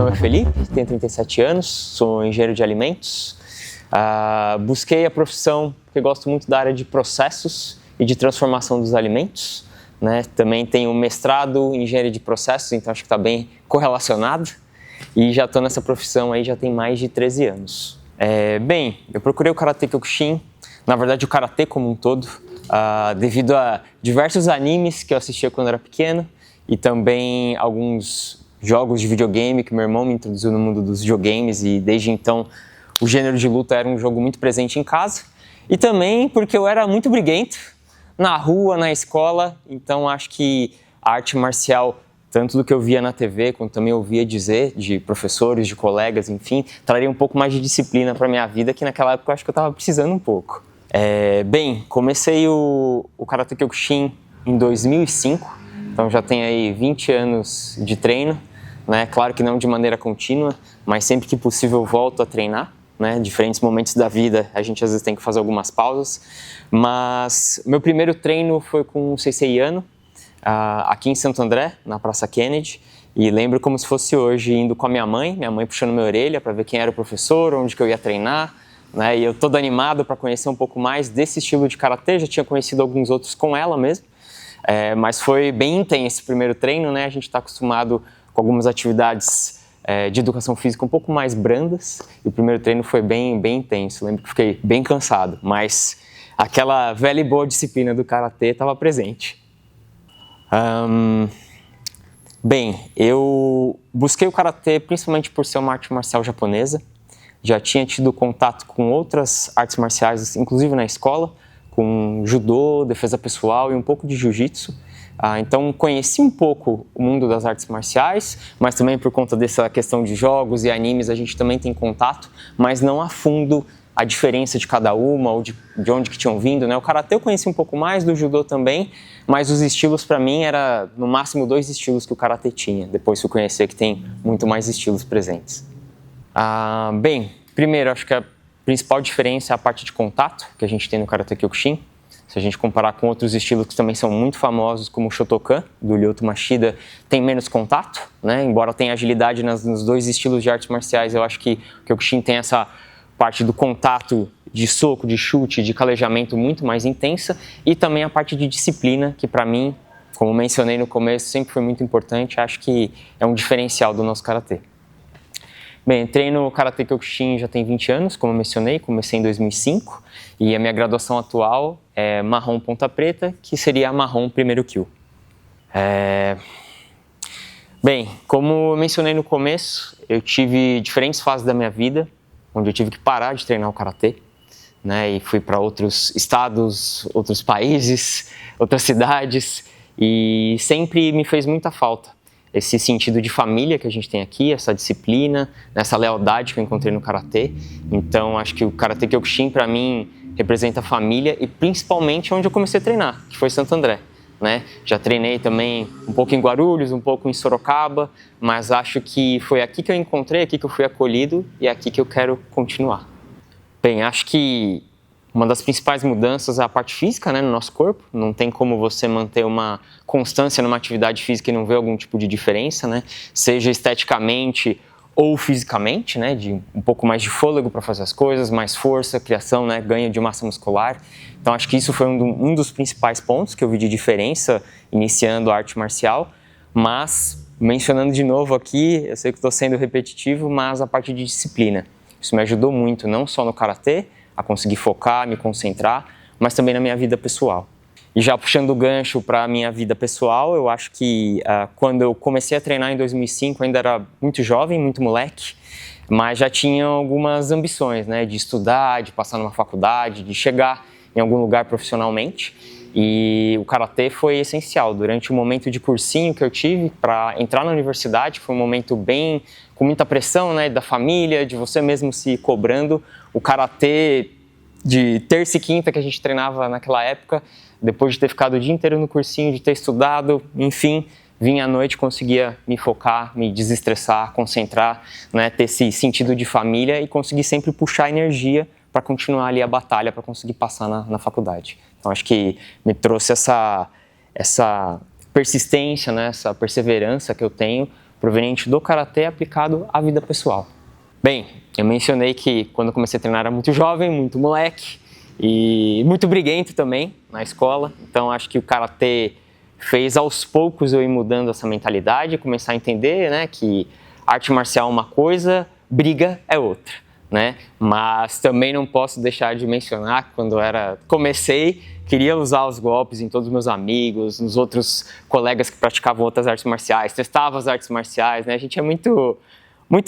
nome é Felipe, tenho 37 anos, sou engenheiro de alimentos. Busquei a profissão porque gosto muito da área de processos e de transformação dos alimentos, né? Também tenho mestrado em engenharia de processos, então acho que está bem correlacionado. E já estou nessa profissão aí já tem mais de 13 anos. Bem, eu procurei o Karate Kyokushin, na verdade o Karatê como um todo, devido a diversos animes que eu assistia quando era pequeno e também alguns jogos de videogame que meu irmão me introduziu no mundo dos videogames e desde então o gênero de luta era um jogo muito presente em casa. E também porque eu era muito briguento na rua, na escola, então acho que a arte marcial, tanto do que eu via na TV, quanto também eu ouvia dizer de professores, de colegas, enfim, traria um pouco mais de disciplina para a minha vida, que naquela época eu acho que eu estava precisando um pouco. Bem, comecei o Karate Kyokushin em 2005, então já tem aí 20 anos de treino, né? Claro que não de maneira contínua, mas sempre que possível eu volto a treinar, né? Diferentes momentos da vida a gente às vezes tem que fazer algumas pausas, mas meu primeiro treino foi com o Sensei Yano, aqui em Santo André, na Praça Kennedy, e lembro como se fosse hoje, indo com a minha mãe puxando minha orelha para ver quem era o professor, onde que eu ia treinar, né? E eu todo animado para conhecer um pouco mais desse estilo de karatê, já tinha conhecido alguns outros com ela mesmo, mas foi bem intenso o primeiro treino, né? A gente está acostumado com algumas atividades de educação física um pouco mais brandas, e o primeiro treino foi bem intenso. Lembro que fiquei bem cansado, mas aquela velha e boa disciplina do karatê estava presente. Bem, eu busquei o karatê principalmente por ser uma arte marcial japonesa. Já tinha tido contato com outras artes marciais, inclusive na escola, com judô, defesa pessoal e um pouco de jiu-jitsu. Então conheci um pouco o mundo das artes marciais, mas também por conta dessa questão de jogos e animes a gente também tem contato, mas não a fundo a diferença de cada uma ou de onde que tinham vindo, né? O karatê eu conheci um pouco mais, do judô também, mas os estilos para mim era no máximo 2 estilos que o karatê tinha, depois fui conhecer que tem muito mais estilos presentes. Bem, primeiro acho que a principal diferença é a parte de contato que a gente tem no Karate Kyokushin. Se a gente comparar com outros estilos que também são muito famosos, como o Shotokan, do Lyoto Machida, tem menos contato, né? Embora tenha agilidade nos 2 estilos de artes marciais, eu acho que o Kyokushin tem essa parte do contato, de soco, de chute, de calejamento muito mais intensa, e também a parte de disciplina, que para mim, como mencionei no começo, sempre foi muito importante, acho que é um diferencial do nosso Karatê. Bem, entrei no Karate Kyokushin já tem 20 anos, como eu mencionei, comecei em 2005, e a minha graduação atual é marrom ponta preta, que seria marrom primeiro kyu. Bem, como eu mencionei no começo, eu tive diferentes fases da minha vida, onde eu tive que parar de treinar o Karatê, né, e fui para outros estados, outros países, outras cidades, e sempre me fez muita falta esse sentido de família que a gente tem aqui, essa disciplina, essa lealdade que eu encontrei no Karatê. Então, acho que o Karate Kyokushin, para mim, representa a família e principalmente onde eu comecei a treinar, que foi Santo André, né? Já treinei também um pouco em Guarulhos, um pouco em Sorocaba, mas acho que foi aqui que eu encontrei, aqui que eu fui acolhido e é aqui que eu quero continuar. Bem, acho que uma das principais mudanças é a parte física, né, no nosso corpo. Não tem como você manter uma constância numa atividade física e não ver algum tipo de diferença, né? Seja esteticamente ou fisicamente, né? De um pouco mais de fôlego para fazer as coisas, mais força, criação, né? Ganho de massa muscular. Então acho que isso foi um dos principais pontos que eu vi de diferença iniciando a arte marcial. Mas, mencionando de novo aqui, eu sei que estou sendo repetitivo, mas a parte de disciplina. Isso me ajudou muito, não só no Karatê, a conseguir focar, me concentrar, mas também na minha vida pessoal. E já puxando o gancho para a minha vida pessoal, eu acho que quando eu comecei a treinar em 2005, ainda era muito jovem, muito moleque, mas já tinha algumas ambições, né, de estudar, de passar numa faculdade, de chegar em algum lugar profissionalmente. E o Karatê foi essencial. Durante o momento de cursinho que eu tive para entrar na universidade, foi um momento bem com muita pressão, né, da família, de você mesmo se cobrando. O Karatê de terça e quinta que a gente treinava naquela época, depois de ter ficado o dia inteiro no cursinho, de ter estudado, enfim, vinha à noite, conseguia me focar, me desestressar, concentrar, né, ter esse sentido de família e conseguir sempre puxar energia para continuar ali a batalha, para conseguir passar na faculdade. Então acho que me trouxe essa persistência, né, essa perseverança que eu tenho proveniente do karatê aplicado à vida pessoal. Bem, eu mencionei que quando eu comecei a treinar era muito jovem, muito moleque e muito briguento também na escola. Então acho que o karatê fez aos poucos eu ir mudando essa mentalidade, começar a entender, né, que arte marcial é uma coisa, briga é outra, né? Mas também não posso deixar de mencionar que quando comecei, queria usar os golpes em todos os meus amigos, nos outros colegas que praticavam outras artes marciais, testava as artes marciais, né? A gente é muito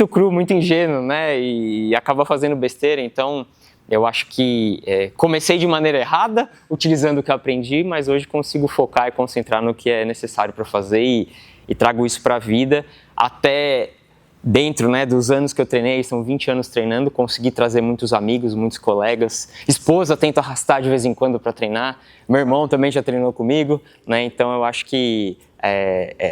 cru, muito ingênuo, né? E acaba fazendo besteira. Então, eu acho que comecei de maneira errada, utilizando o que aprendi, mas hoje consigo focar e concentrar no que é necessário para fazer e trago isso para a vida. Até dentro, né, dos anos que eu treinei, são 20 anos treinando, consegui trazer muitos amigos, muitos colegas. Esposa tento arrastar de vez em quando para treinar. Meu irmão também já treinou comigo, né? Então, eu acho que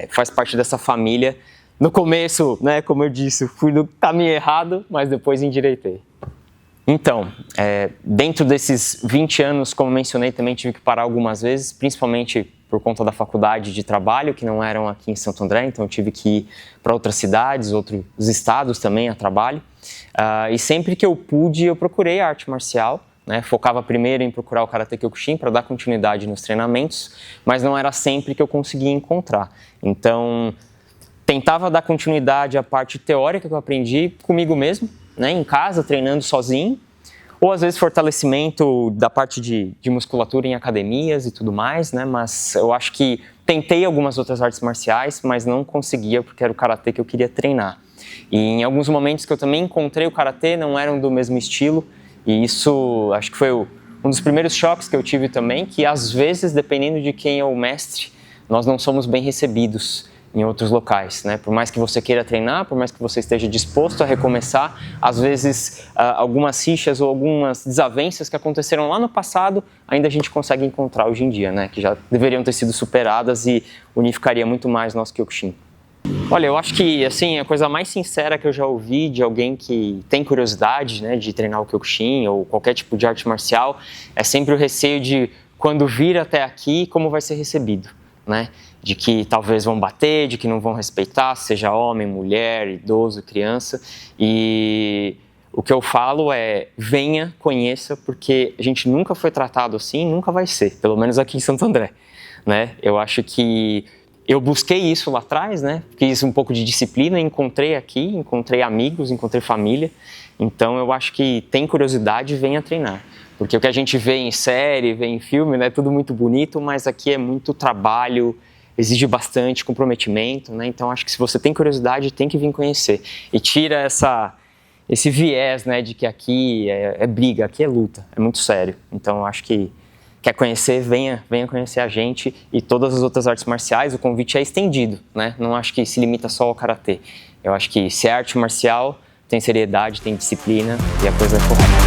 faz parte dessa família. No começo, né, como eu disse, fui no caminho errado, mas depois endireitei. Então, dentro desses 20 anos, como mencionei, também tive que parar algumas vezes, principalmente por conta da faculdade de trabalho, que não eram aqui em Santo André, então eu tive que ir para outras cidades, outros estados também a trabalho. E sempre que eu pude, eu procurei a arte marcial, né? Focava primeiro em procurar o Karate Kyokushin para dar continuidade nos treinamentos, mas não era sempre que eu conseguia encontrar. Então, tentava dar continuidade à parte teórica que eu aprendi comigo mesmo, né, em casa, treinando sozinho, ou às vezes fortalecimento da parte de musculatura em academias e tudo mais, né, mas eu acho que tentei algumas outras artes marciais, mas não conseguia porque era o karatê que eu queria treinar. E em alguns momentos que eu também encontrei o karatê, não eram do mesmo estilo, e isso acho que foi um dos primeiros choques que eu tive também, que às vezes, dependendo de quem é o mestre, nós não somos bem recebidos em outros locais, né? Por mais que você queira treinar, por mais que você esteja disposto a recomeçar, às vezes algumas rixas ou algumas desavenças que aconteceram lá no passado, ainda a gente consegue encontrar hoje em dia, né? Que já deveriam ter sido superadas e unificaria muito mais nosso Kyokushin. Olha, eu acho que assim, a coisa mais sincera que eu já ouvi de alguém que tem curiosidade, né, de treinar o Kyokushin ou qualquer tipo de arte marcial, é sempre o receio de quando vir até aqui, como vai ser recebido, né? De que talvez vão bater, de que não vão respeitar, seja homem, mulher, idoso, criança. E o que eu falo é, venha, conheça, porque a gente nunca foi tratado assim, nunca vai ser, pelo menos aqui em Santo André, né? Eu acho que eu busquei isso lá atrás, né? Quis um pouco de disciplina, encontrei aqui, encontrei amigos, encontrei família. Então eu acho que tem curiosidade, venha treinar. Porque o que a gente vê em série, vê em filme, né? É tudo muito bonito, mas aqui é muito trabalho, exige bastante comprometimento, né? Então acho que se você tem curiosidade, tem que vir conhecer. E tira esse viés, né, de que aqui é briga, aqui é luta, é muito sério. Então eu acho que quer conhecer, venha conhecer a gente e todas as outras artes marciais. O convite é estendido, né? Não acho que se limita só ao karatê. Eu acho que se é arte marcial, tem seriedade, tem disciplina e a coisa é correta.